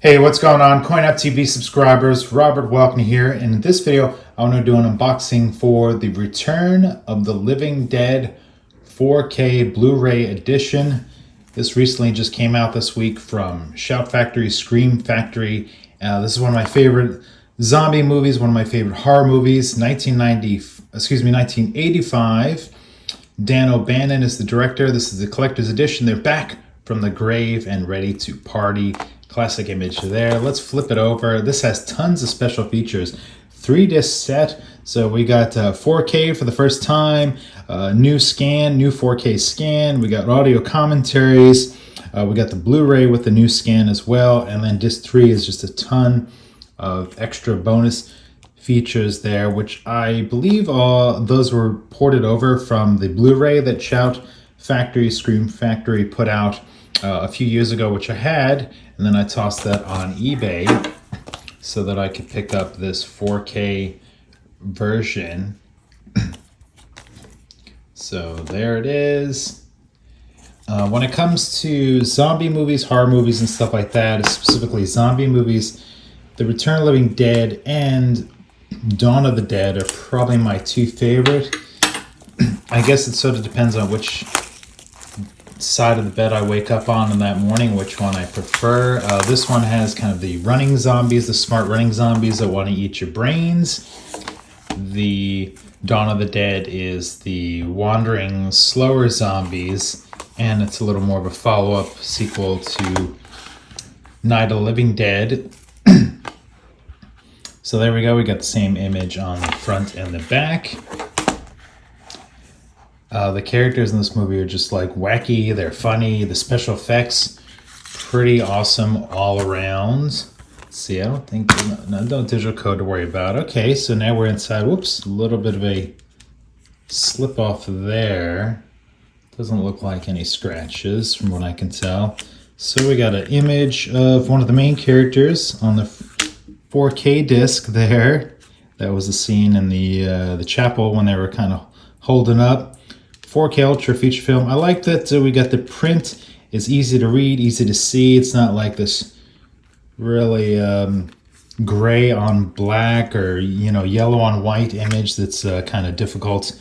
Hey, what's going on, CoinOpTV subscribers? Robert Welkney here, and in this video, I want to do an unboxing for the Return of the Living Dead 4K Blu-ray edition. This recently just came out this week from Shout Factory, Scream Factory. This is one of my favorite zombie movies, one of my favorite horror movies. 1985. Dan O'Bannon is the director. This is the collector's edition. They're back from the grave and ready to party. Classic image there. Let's flip it over. This has tons of special features. 3-disc set. So we got 4K for the first time, new 4K scan. We got audio commentaries. We got the Blu-ray with the new scan as well. And then disc 3 is just a ton of extra bonus features there, which I believe those were ported over from the Blu-ray that Shout Factory, Scream Factory put out a few years ago, which I had, and then I tossed that on eBay so that I could pick up this 4K version. So there it is. When it comes to zombie movies, horror movies, and stuff like that, specifically zombie movies, The Return of the Living Dead and Dawn of the Dead are probably my two favorite. I guess it sort of depends on which side of the bed I wake up on in that morning, which one I prefer. This one has kind of the running zombies, the smart running zombies that want to eat your brains. The Dawn of the Dead is the wandering, slower zombies, and it's a little more of a follow-up sequel to Night of the Living Dead. So there we go, we got the same image on the front and the back. The characters in this movie are just like wacky, they're funny, the special effects, pretty awesome all around. Let's see, I don't think, no digital code to worry about. Okay, so now we're inside. Whoops, a little bit of a slip off there. Doesn't look like any scratches from what I can tell. So we got an image of one of the main characters on the 4K disc there. That was the scene in the chapel when they were kind of holding up. 4K Ultra feature film. I like that we got the print. It's easy to read, easy to see. It's not like this really gray on black or yellow on white image that's kind of difficult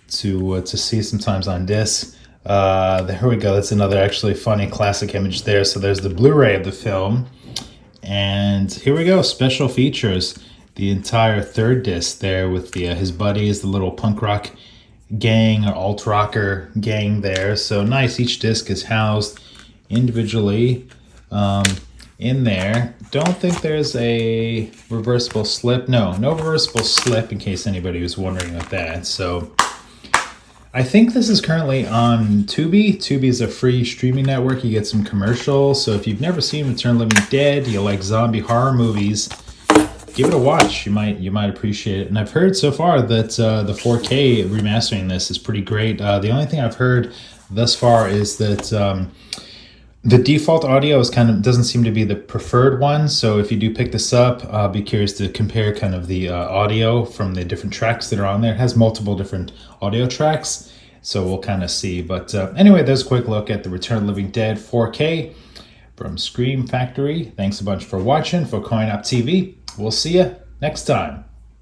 to see sometimes on disc. There we go. That's another actually funny classic image there. So there's the Blu-ray of the film. And here we go, special features. The entire third disc there with his buddies, the little punk rock gang or alt rocker gang there. So nice, each disc is housed individually in there. Don't think there's a reversible slip. No reversible slip, in case anybody was wondering about that. So I think this is currently on Tubi. Tubi is a free streaming network. You get some commercials. So if you've never seen Return of the Living Dead, you like zombie horror movies, give it a watch. You might appreciate it. And I've heard so far that the 4K remastering this is pretty great. The only thing I've heard thus far is that the default audio doesn't seem to be the preferred one. So if you do pick this up, I'll be curious to compare kind of the audio from the different tracks that are on there. It has multiple different audio tracks, so we'll kind of see. But anyway, there's a quick look at the Return of the Living Dead 4K from Scream Factory. Thanks a bunch for watching. For CoinOpTV, we'll see you next time.